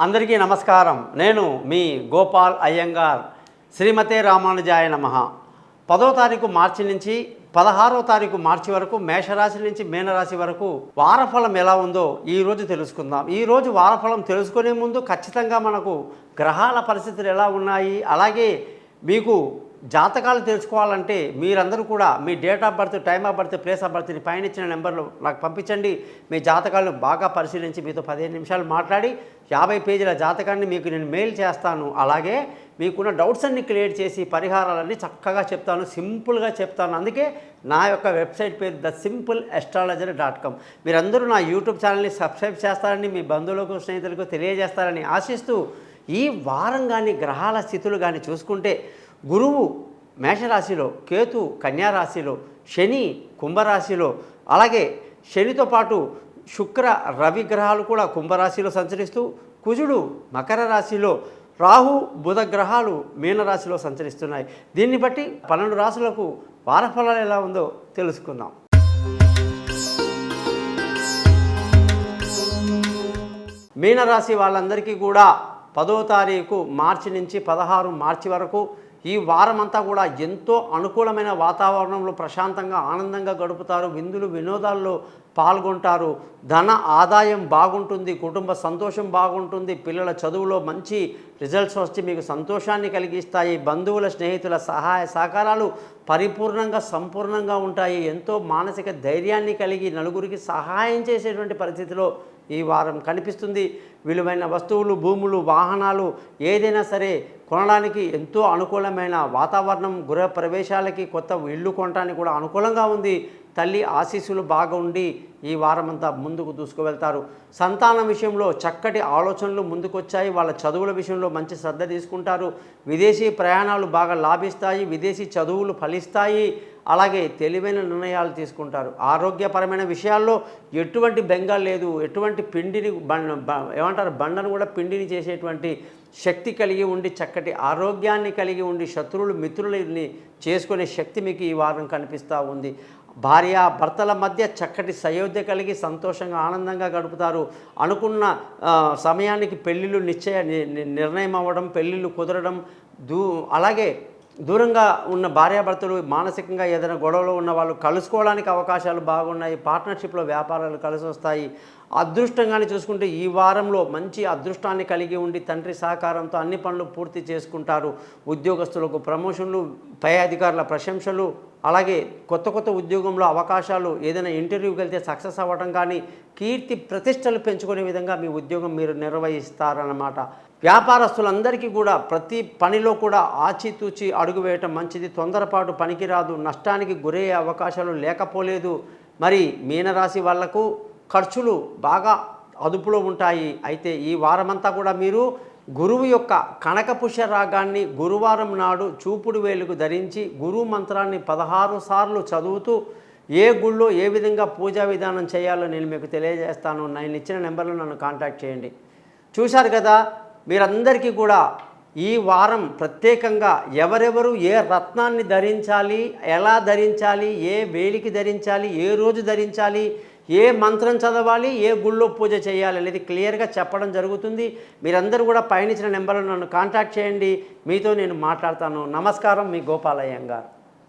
అందరికీ నమస్కారం. నేను మీ గోపాల్ అయ్యంగార్. శ్రీమతే రామానుజాయ నమః. 10వ తారీఖు మార్చి నుంచి 16వ తారీఖు మార్చి వరకు మేషరాశి నుంచి మీనరాశి వరకు వారఫలం ఎలా ఉందో ఈరోజు తెలుసుకుందాం. ఈరోజు వారఫలం తెలుసుకునే ముందు ఖచ్చితంగా మనకు గ్రహాల పరిస్థితులు ఎలా ఉన్నాయి, అలాగే మీకు జాతకాలు తెలుసుకోవాలంటే మీరందరూ కూడా మీ date of birth, time of birth, place of బర్త్ని పైన ఇచ్చిన నెంబర్లు నాకు పంపించండి. మీ జాతకాలను బాగా పరిశీలించి మీతో 15 నిమిషాలు మాట్లాడి 50 పేజీల జాతకాన్ని మీకు నేను మెయిల్ చేస్తాను. అలాగే మీకున్న డౌట్స్ అన్ని క్లియర్ చేసి పరిహారాలన్నీ చక్కగా చెప్తాను, సింపుల్గా చెప్తాను. అందుకే నా యొక్క వెబ్సైట్ పేరు thesimple.astrologer.com. మీరందరూ నా యూట్యూబ్ ఛానల్ని సబ్స్క్రైబ్ చేస్తారని, మీ బంధువులకు స్నేహితులకు తెలియజేస్తారని ఆశిస్తూ ఈ వారం కానీ గ్రహాల స్థితులు కానీ చూసుకుంటే గురువు మేషరాశిలో, కేతు కన్యారాశిలో, శని కుంభరాశిలో, అలాగే శనితో పాటు శుక్ర రవి గ్రహాలు కూడా కుంభరాశిలో సంచరిస్తూ, కుజుడు మకర రాశిలో, రాహు బుధ గ్రహాలు మీనరాశిలో సంచరిస్తున్నాయి. దీన్ని బట్టి 12 రాశులకు వారఫలాలు ఎలా ఉందో తెలుసుకుందాం. మీనరాశి వాళ్ళందరికీ కూడా 10వ తారీఖు మార్చి నుంచి 16 మార్చి వరకు ఈ వారమంతా కూడా ఎంతో అనుకూలమైన వాతావరణంలో ప్రశాంతంగా ఆనందంగా గడుపుతారు. విందులు వినోదాల్లో పాల్గొంటారు. ధన ఆదాయం బాగుంటుంది, కుటుంబ సంతోషం బాగుంటుంది, పిల్లల చదువులో మంచి రిజల్ట్స్ వచ్చి మీకు సంతోషాన్ని కలిగిస్తాయి. బంధువుల స్నేహితుల సహాయ సహకారాలు పరిపూర్ణంగా సంపూర్ణంగా ఉంటాయి. ఎంతో మానసిక ధైర్యాన్ని కలిగి నలుగురికి సహాయం చేసేటువంటి పరిస్థితిలో ఈ వారం కనిపిస్తుంది. విలువైన వస్తువులు, భూములు, వాహనాలు ఏదైనా సరే కొనడానికి ఎంతో అనుకూలమైన వాతావరణం. గృహ ప్రవేశాలకి, కొత్త ఇల్లు కొనడానికి కూడా అనుకూలంగా ఉంది. తల్లి ఆశీస్సులు బాగా ఉండి ఈ వారమంతా ముందుకు దూసుకువెళ్తారు. సంతానం విషయంలో చక్కటి ఆలోచనలు ముందుకొచ్చాయి. వాళ్ళ చదువుల విషయంలో మంచి శ్రద్ధ తీసుకుంటారు. విదేశీ ప్రయాణాలు బాగా లాభిస్తాయి. విదేశీ చదువులు ఫలిస్తాయి. అలాగే తెలివైన నిర్ణయాలు తీసుకుంటారు. ఆరోగ్యపరమైన విషయాల్లో ఎటువంటి బెంగ లేదు. ఎటువంటి పిండిని బండను కూడా పిండిని చేసేటువంటి శక్తి కలిగి ఉండి, చక్కటి ఆరోగ్యాన్ని కలిగి ఉండి, శత్రువులు మిత్రులని చేసుకునే శక్తి మీకు ఈ వారం కనిపిస్తూ ఉంది. భార్య భర్తల మధ్య చక్కటి సయోధ్య కలిగి సంతోషంగా ఆనందంగా గడుపుతారు. అనుకున్న సమయానికి పెళ్ళిళ్ళు నిర్ణయం అవ్వడం, పెళ్ళిళ్ళు కుదరడం, అలాగే దూరంగా ఉన్న భార్యాభర్తలు మానసికంగా ఏదైనా గొడవలో ఉన్న వాళ్ళు కలుసుకోవడానికి అవకాశాలు బాగున్నాయి. పార్ట్నర్షిప్లో వ్యాపారాలు కలిసి వస్తాయి. అదృష్టంగానే చూసుకుంటే ఈ వారంలో మంచి అదృష్టాన్ని కలిగి ఉండి తండ్రి సహకారంతో అన్ని పనులు పూర్తి చేసుకుంటారు. ఉద్యోగస్తులకు ప్రమోషన్లు, పై అధికారుల ప్రశంసలు, అలాగే కొత్త ఉద్యోగంలో అవకాశాలు, ఏదైనా ఇంటర్వ్యూకి వెళ్తే సక్సెస్ అవ్వడం కానీ, కీర్తి ప్రతిష్టలు పెంచుకునే విధంగా మీ ఉద్యోగం మీరు నిర్వహిస్తారన్నమాట. వ్యాపారస్తులందరికీ కూడా ప్రతి పనిలో కూడా ఆచితూచి అడుగు వేయటం మంచిది. తొందరపాటు పనికిరాదు. నష్టానికి గురయ్యే అవకాశాలు లేకపోలేదు. మరి మీనరాశి వాళ్లకు ఖర్చులు బాగా అదుపులో ఉంటాయి. అయితే ఈ వారమంతా కూడా మీరు గురువు యొక్క కనకపుష్య రాగాన్ని గురువారం నాడు చూపుడు వేలుకు ధరించి గురువు మంత్రాన్ని 16 సార్లు చదువుతూ ఏ గుళ్ళో ఏ విధంగా పూజా విధానం చేయాలో నేను మీకు తెలియజేస్తాను. నేను ఇచ్చిన నెంబర్లో నన్ను కాంటాక్ట్ చేయండి. చూశారు కదా, మీరందరికీ కూడా ఈ వారం ప్రత్యేకంగా ఎవరెవరు ఏ రత్నాన్ని ధరించాలి, ఎలా ధరించాలి, ఏ వేలికి ధరించాలి, ఏ రోజు ధరించాలి, ఏ మంత్రం చదవాలి, ఏ గుళ్ళో పూజ చేయాలి అనేది క్లియర్గా చెప్పడం జరుగుతుంది. మీరందరూ కూడా పైన ఇచ్చిన నెంబర్లో నన్ను కాంటాక్ట్ చేయండి. మీతో నేను మాట్లాడతాను. నమస్కారం, మీ గోపాల్ అయ్యంగార్.